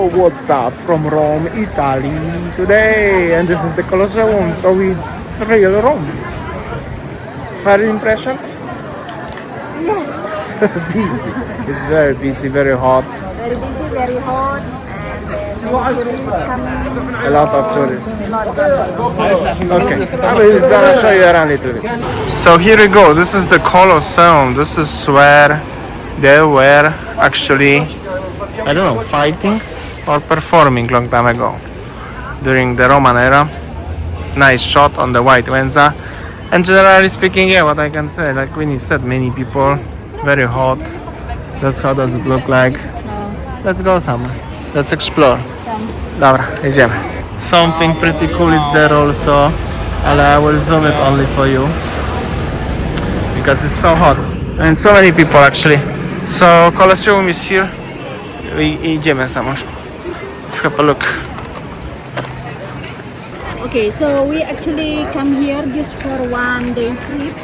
what's up from Rome, Italy today, and this is the Colosseum, so it's real Rome. First impression? Yes. Busy. It's very busy, very hot. Very busy, very hot, and tourists coming. A lot of tourists. A lot of tourists. Okay, I will gonna show you around a little bit. So here we go. This is the Colosseum. This is where they were actually, I don't know, fighting or performing long time ago during the Roman era. Nice shot on the white Venza. And generally speaking, yeah, what I can say, like Winnie said, many people, very hot. That's how does it look like. Let's go somewhere. Let's explore. Dobra, idziemy. Something pretty cool is there also, ale I will zoom it only for you because it's so hot and so many people actually. So Colosseum is here. Idziemy somewhere. Let's have a look. Okay, so we actually come here just for 1 day trip.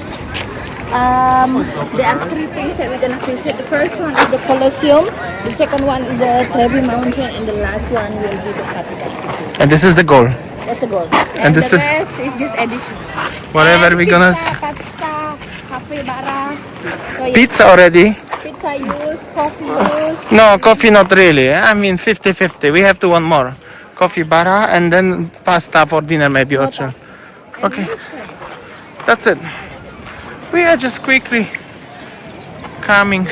There are 3 things that we're gonna visit. The first one is the Colosseum, the second one is the Trevi mountain, and the last one will be the Vatican City. And this is the goal. That's the goal. And And this the is- rest is just additional. Whatever we're gonna Pizza, pasta, cafe, bar. So yeah, Pizza already? pizza use, coffee use. No, coffee not really. I mean 50-50. We have to want more. Coffee bara and then pasta for dinner maybe also. And Okay. this one. That's it. We are just quickly coming.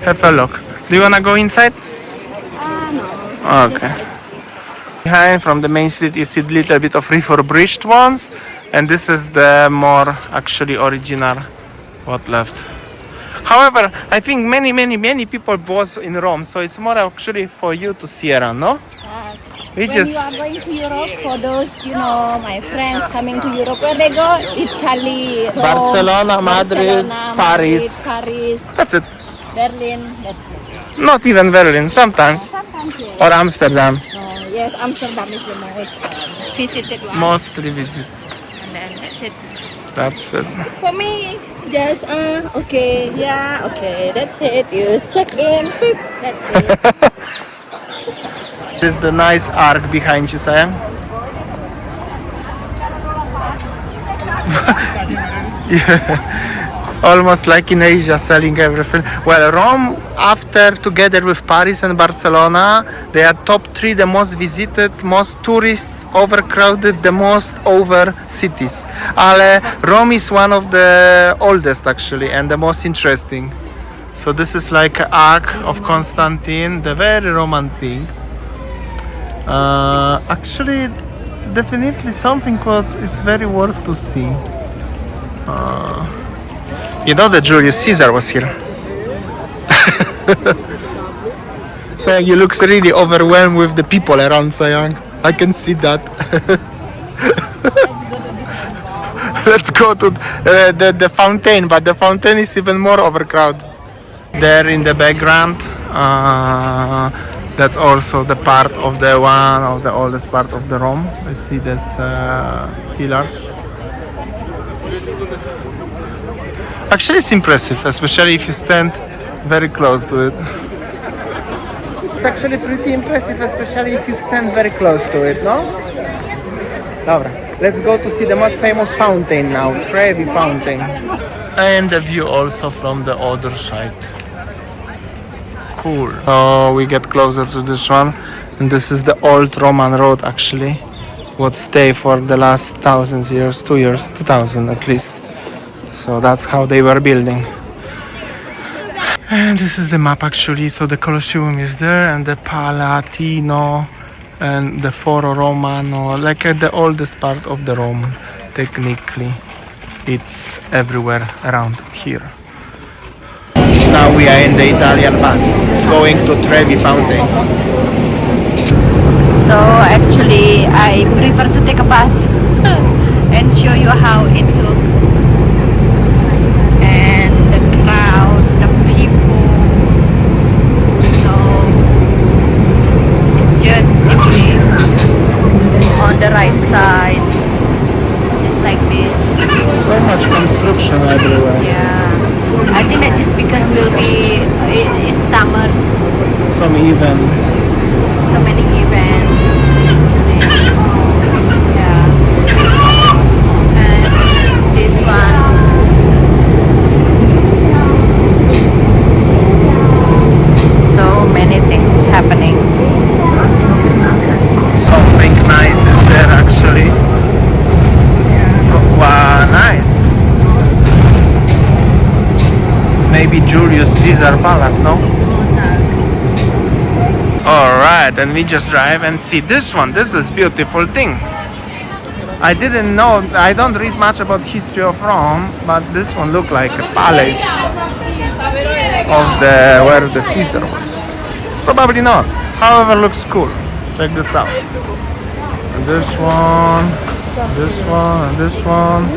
Have a look. Do you wanna go inside? No. Okay. Behind from the main street you see a little bit of refurbished ones, and this is the more actually original what left. However, I think many people was in Rome, so it's more actually for you to see around, no? We When just you are going to Europe, for those, my friends coming to Europe, where they go? Italy, Rome, Barcelona, Madrid, Paris. Paris, That's it. Berlin, that's it. Not even Berlin, sometimes. Sometimes, yes. Or Amsterdam. Yes, Amsterdam is the most visited one. Mostly visit. And then that's it. That's it. For me, just, okay, yeah, okay, that's it. You check in, beep, that's it. This is the nice arc behind you, Sam. Yeah. Almost like in Asia, selling everything. Well, Rome, after together with Paris and Barcelona, they are top 3 the most visited, most tourists, overcrowded, the most over cities. Ale Rome is one of the oldest actually and the most interesting. So this is like an arc of Constantine, the very romantic. Actually, definitely something what it's very worth to see. You know that Julius Caesar was here. So you looks really overwhelmed with the people around Sayang. I can see that. Let's go to the fountain, but the fountain is even more overcrowded. There in the background, that's also the part of the one of the oldest part of the Rome. You see this pillars. Actually, it's impressive, especially if you stand very close to it. It's actually pretty impressive, especially if you stand very close to it, no? Dobra, let's go to see the most famous fountain now, Trevi fountain. And the view also from the other side. Cool. So we get closer to this one, and this is the old Roman road actually, what stay for the last 1,000 years, 2 years, 2,000 at least. So that's how they were building. And this is the map actually. So the Colosseum is there, and the Palatino, and the Foro Romano, like the oldest part of the Rome. Technically, it's everywhere around here. Now we are in the Italian bus going to Trevi Fountain. So actually, I prefer to take a bus and show you how it looks. And the crowd, the people. So it's just simply on the right side, just like this. So much construction everywhere. Yeah, I think that just because it's summers, Some even some ahead and we just drive and see this one. This is beautiful thing. I didn't know, I don't read much about history of Rome, but this one looked like a palace of where the Caesar was. Probably not. However, looks cool. Check this out. And this one, this one, and this one.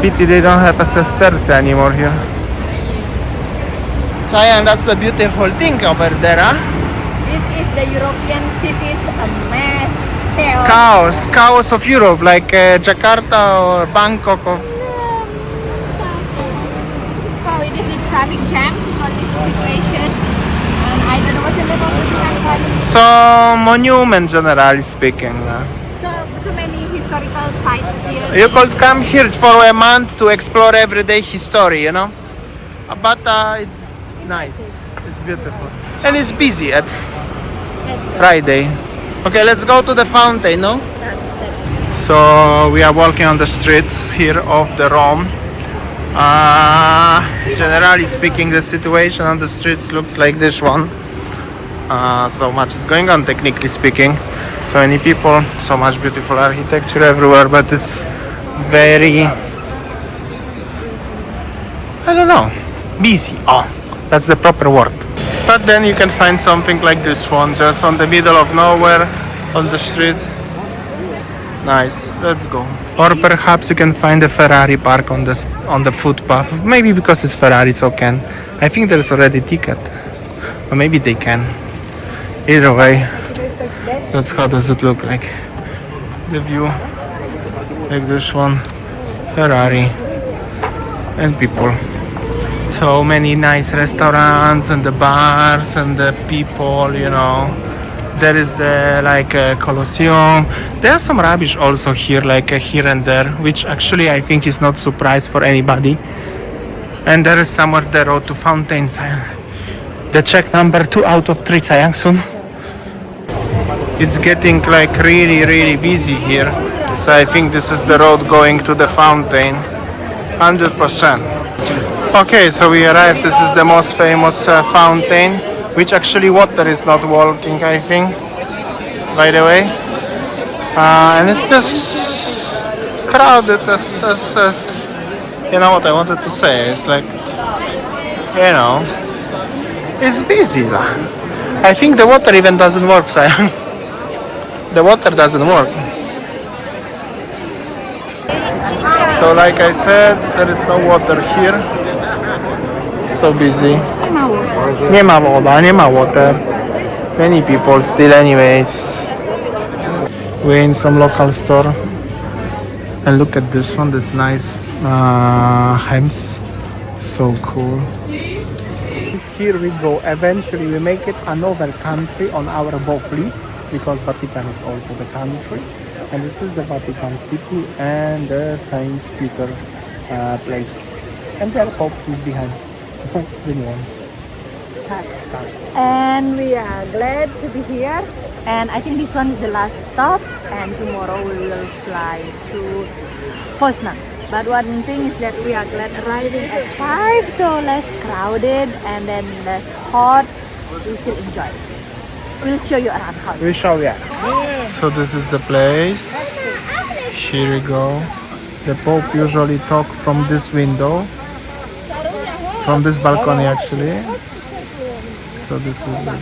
Pity they don't have a sesterce anymore here. So yeah, and that's the beautiful thing over there, huh? This is the European cities a mess. Chaos of Europe, like Jakarta or Bangkok. Or... So it is a traffic jam because this situation. I don't know what's the name of the So monument, generally speaking. So many historical sites here. You could come here for a month to explore everyday history, you know. But it's nice. It's beautiful, and it's busy at Friday. Okay, let's go to the fountain, no? So we are walking on the streets here of the Rome. Generally speaking, the situation on the streets looks like this one. So much is going on, technically speaking. So many people, so much beautiful architecture everywhere, but it's very, I don't know, busy. Oh, that's the proper word. But then you can find something like this one, just on the middle of nowhere, on the street. Nice, let's go. Or perhaps you can find a Ferrari park on the footpath. Maybe because it's Ferrari, so can. I think there's already a ticket. Or maybe they can. Either way, that's how does it look like. The view, like this one, Ferrari, and people. So many nice restaurants and the bars and the people, you know. There is the Colosseum. There's some rubbish also here, here and there, which actually I think is not surprise for anybody. And there is somewhere the road to fountains. The check number 2 out of 3 sayang soon. It's getting really busy here. So I think this is the road going to the fountain. 100%. Okay, so we arrived. This is the most famous fountain, which actually water is not working, I think, by the way. And it's just crowded as you know what I wanted to say. It's like, you know, it's busy. I think the water even doesn't work, Sion. The water doesn't work. So like I said, there is no water here. So busy. Nie ma woda, nie ma water. Many people still anyways. We're in some local store. And look at this one, this nice hems. So cool. Here we go. Eventually we make it another country on our both list, because Vatican is also the country. And this is the Vatican City and the Saint Peter place. And their Pope is behind. The new one. And we are glad to be here. And I think this one is the last stop. And tomorrow we will fly to Poznan. But one thing is that we are glad arriving at 5, so less crowded and then less hot. We still enjoy it. We'll show you around how. We'll show you. So this is the place. Here we go. The Pope usually talk from this window. From this balcony actually. So this is it.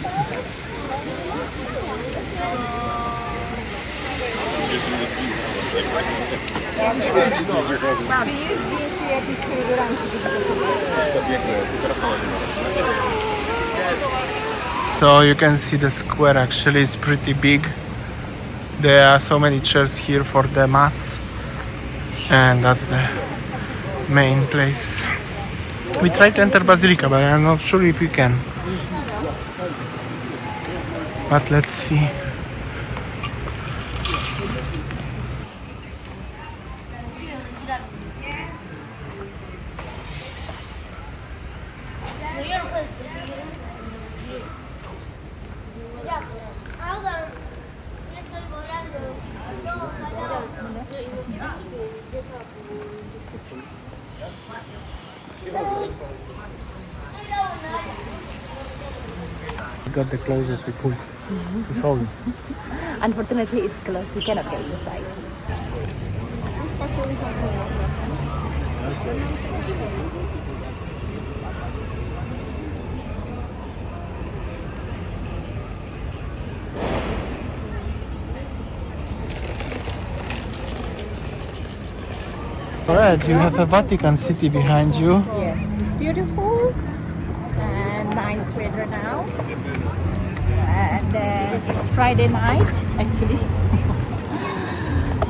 So you can see the square actually is pretty big. There are so many chairs here for the mass, and that's the main place. We tried to enter Basilica, but I'm not sure if we can. But let's see. We got the closest we could to show you. Unfortunately, it's closed. You cannot get inside. Alright, you have a Vatican City behind you. Yes, it's beautiful and nice weather now. And it's Friday night actually.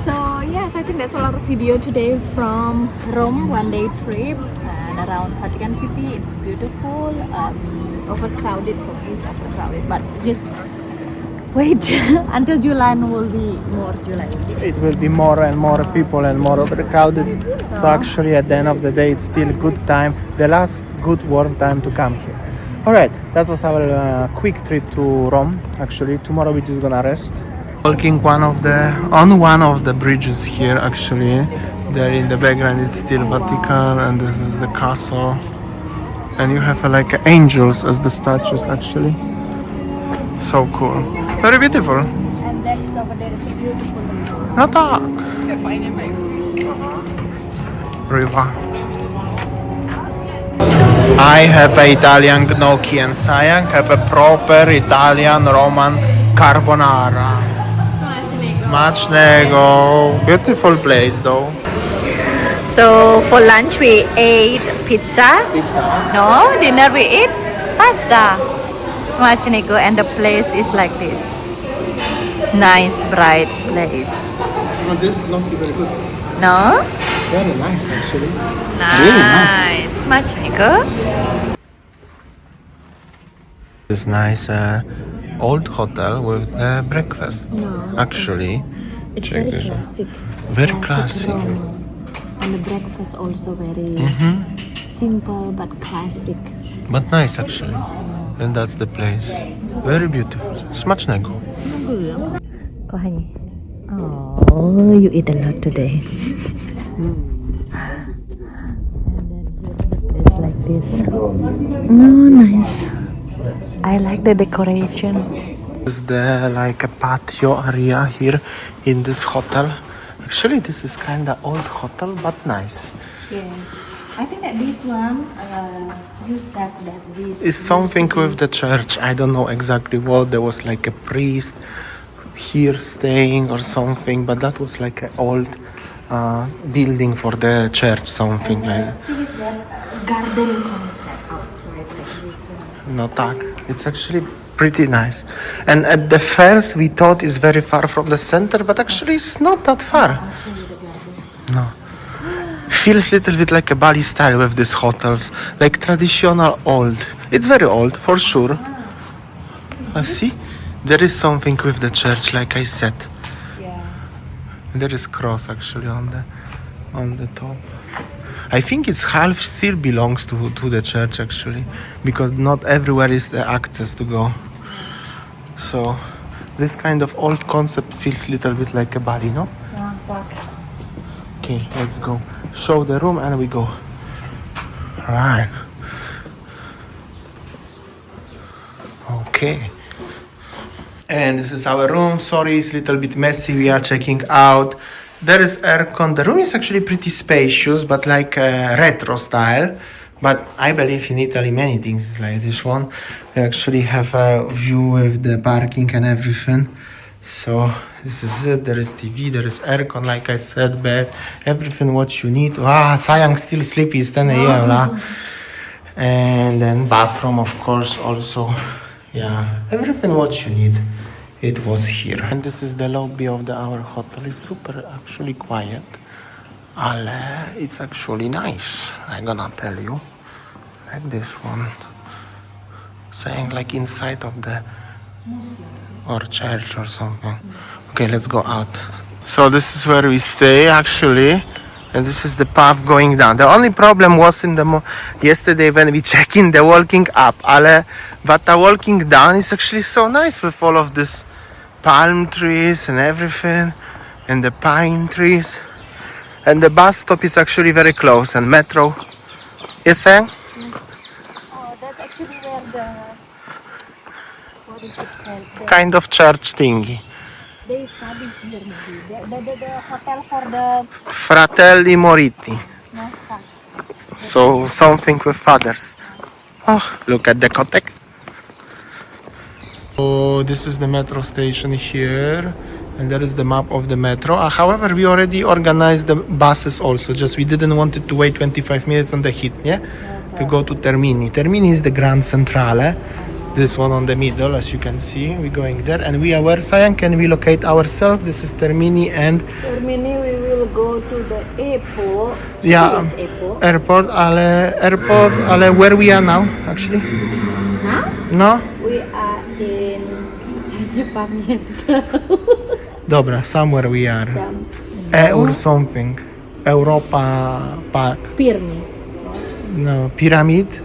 So yes, I think that's all our video today from Rome, one-day trip and around Vatican City. It's beautiful. Overcrowded, for me it's overcrowded, but just wait until July will be more July. It will be more and more people and more overcrowded. So actually at the end of the day it's still a good time, the last good warm time to come here. Alright, that was our quick trip to Rome. Actually tomorrow we're just gonna rest. Walking on one of the bridges here actually. There in the background it's still Vatican and this is the castle. And you have like angels as the statues actually. So cool. Very beautiful. And that's over there is a beautiful No tak. River. I have an Italian gnocchi and Sayang have a proper Italian Roman carbonara. Smacznego. Beautiful place though. So for lunch we ate pizza. No, dinner we ate pasta. Smacznego, and the place is like this. Nice, bright place. Oh, this gnocchi very good. No? Very nice actually. Nice. Smacznego. This nice old hotel with breakfast. No. Actually. It's check very this. classic. Very classic. And the breakfast also very simple but classic. But nice actually. And that's the place. Very beautiful. Smacznego. Kochani. Oh, you eat a lot today. And then it's like this. Oh, nice. I like the decoration. Is there like a patio area here in this hotel? Actually, this is kind of old hotel, but nice. Yes. I think that this one, you said that this It's something with the church. I don't know exactly what. There was like a priest here staying or something, but that was like an old building for the church, something like that. This is the garden concept outside like this one. No tak. It's actually pretty nice. And at the first we thought it's very far from the center, but actually it's not that far. No. Feels a little bit like a Bali style with these hotels, like traditional old. It's very old for sure. See, there is something with the church, like I said. Yeah. There is cross actually on the top. I think it's half still belongs to the church actually, because not everywhere is the access to go. So this kind of old concept feels a little bit like a Bali, no? Yeah, but Okay, let's go. Show the room and we go. Alright. Okay. And this is our room. Sorry, it's a little bit messy. We are checking out. There is aircon. The room is actually pretty spacious, but like a retro style. But I believe in Italy many things is like this one. We actually have a view with the parking and everything. So this is it. There is TV, there is aircon, like I said, bed, everything what you need. Sayang still sleepy, it's 10 a.m. lah. And then bathroom, of course, also. Yeah, everything what you need, it was here. And this is the lobby of our hotel. It's super actually quiet. Ale it's actually nice, I'm gonna tell you. Like this one. Saying like inside of the or church or something. Okay, let's go out. So this is where we stay actually, and this is the path going down. The only problem was in the yesterday when we check in the walking up, but the walking down is actually so nice with all of these palm trees and everything, and the pine trees, and the bus stop is actually very close, and metro. Yes, Sam? oh, that's actually where kind of church thingy. They study here maybe. The hotel for the Fratelli Moriti. no. So something with fathers. Oh, look at the kotek. So this is the metro station here, and there is the map of the metro. However, we already organized the buses also. Just we didn't want it to wait 25 minutes on the heat, yeah, to go to Termini. Termini is the Grand Centrale. This one on the middle, as you can see, we're going there, and we are where, Sayang? Can we locate ourselves? This is Termini, and Termini, we will go to the airport. yeah, Yes, airport. airport, ale where we are now, actually? Now No? we are in Jepang. Dobra, somewhere we are. Or something. Europa Park. Pirmi. No, Pyramid. No,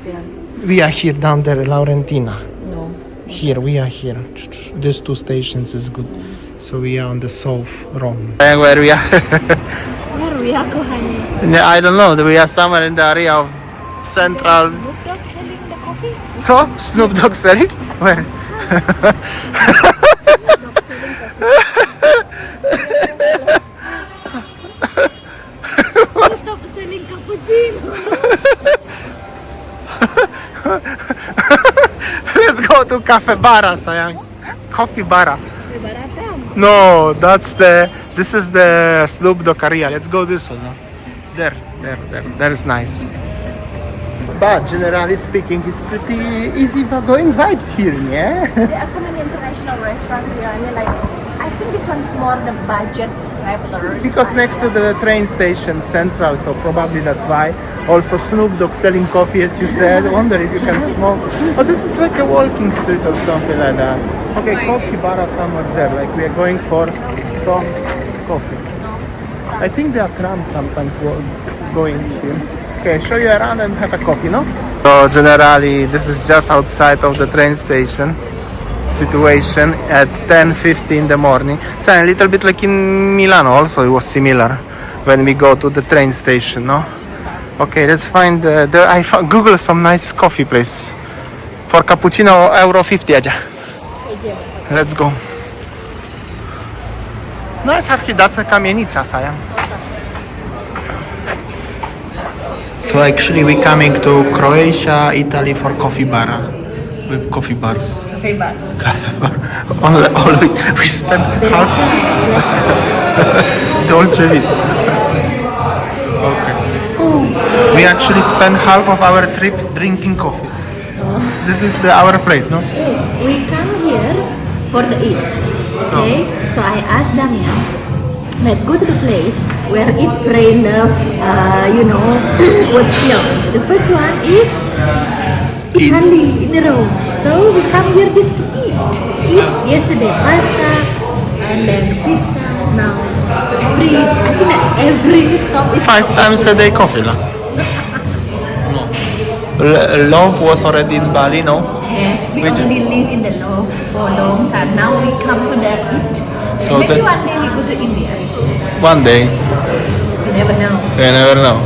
Pirmi. We are here down there, Laurentina. No. Here, we are here. These two stations is good. So we are on the south Rome. Where we are? Where we are going? I don't know. We are somewhere in the area of central. Snoop Dogg selling the coffee. So, Snoop Dogg selling? Where? Dogg selling coffee. Snoop Dogg selling cappuccino. Let's go to Cafe Bara, Sayang. Coffee Bara. Baratam. No, this is the Snoop Dogg area. Let's go this one. No? There is nice. But generally speaking, it's pretty easy for going vibes here, yeah? There are so many international restaurants here. I mean, like, I think this one's more the budget travelers. Because next to the train station, Central, so probably that's why. Also Snoop Dogg selling coffee, as you said. I wonder if you can smoke. Oh, this is like a walking street or something like that. Okay, coffee bar somewhere there. Like we are going for some coffee. I think there are trams sometimes going here. Okay, show you around and have a coffee, no? So generally, this is just outside of the train station situation at 10:50 in the morning. So a little bit like in Milano also, it was similar when we go to the train station, no? Okay, let's find I Google some nice coffee place. For cappuccino, €1.50 aja. Let's go. No jest archidacja kamienica, Saja. So actually we coming to Croatia, Italy for coffee bar. With coffee bars. Cafe bar. Always we spend half. Don't Trevi. Okay. We actually spend half of our trip drinking coffees. This is our place, no? We come here for the eat. Okay. So I asked Damian, let's go to the place where it rained, was filled. The first one is Italy in Rome. So we come here just to eat. Yesterday pasta and then pizza. Now every stop is 5 times a day coffee, no? Love was already in Bali, no? Yes, we already live in the love for a long time. Now we come to the eat. So Maybe one day we go to India. One day. You never know. You never know.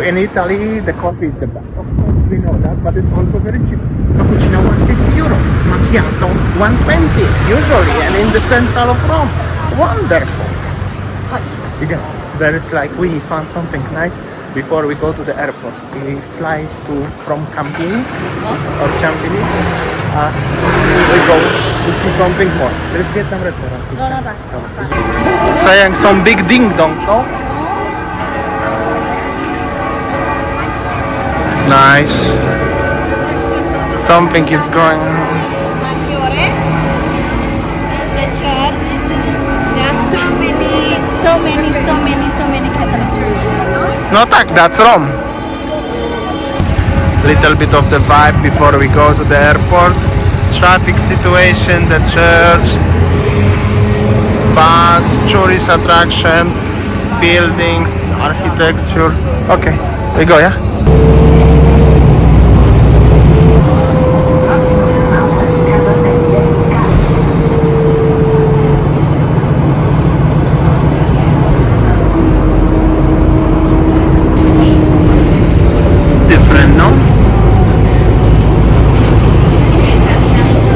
In Italy, the coffee is the best. Of course, we know that, but it's also very cheap. Cappuccino, €1.50. Macchiato, €1.20 usually, and in the central of Rome. Wonderful. Yeah, there is like, we found something nice. Before we go to the airport, we fly from Campini or Ciampini. We go to see something more. Let's get some restaurant. No. Sayang some big ding dong, no? Nice. Something is going. Maggiore. That's the church. There are so many Catholic churches. No tak, that's Rome. Little bit of the vibe before we go to the airport. Traffic situation, the church, bus, tourist attraction, buildings, architecture. Okay, we go, yeah?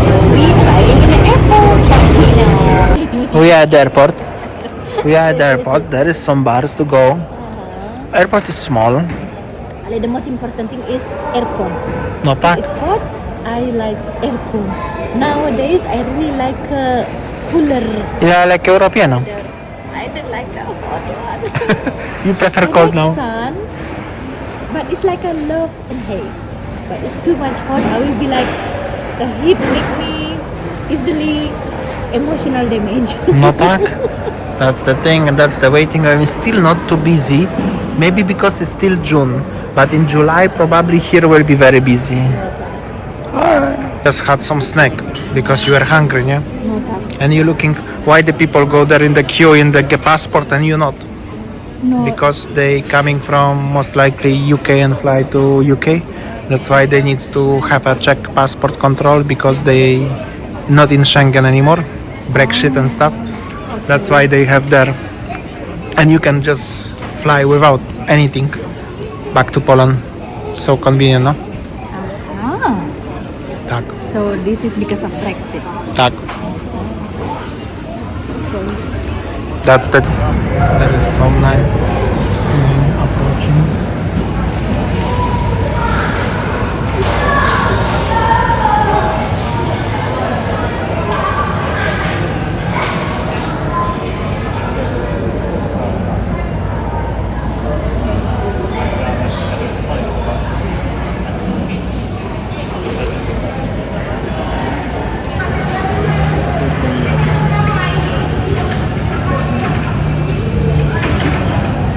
So we buying in the We are at the airport. We are at the airport. There is some bars to go. Airport is small. Like the most important thing is aircon. No pack. It's hot. I like aircon. Nowadays, I really like cooler. Yeah, like European. No? I don't like the hot one. You prefer I cold like now? sun, but it's like a love and hate. But it's too much hot. I will be like, the heat make me easily emotional damage. No pack. That's the thing, and that's the waiting time is still not too busy. Maybe because it's still June, but in July probably here will be very busy. Alright. Just had some snack because you are hungry, yeah? No pack. And you're looking why the people go there in the queue in the passport and you not. No. Because they coming from most likely UK and fly to UK. That's why they need to have a check passport control because they not in Schengen anymore, Brexit and stuff. That's why they have there. And you can just fly without anything back to Poland. So convenient, no? Ah. Tak, So this is because of Brexit. tak. That's the. That is so nice. Approaching.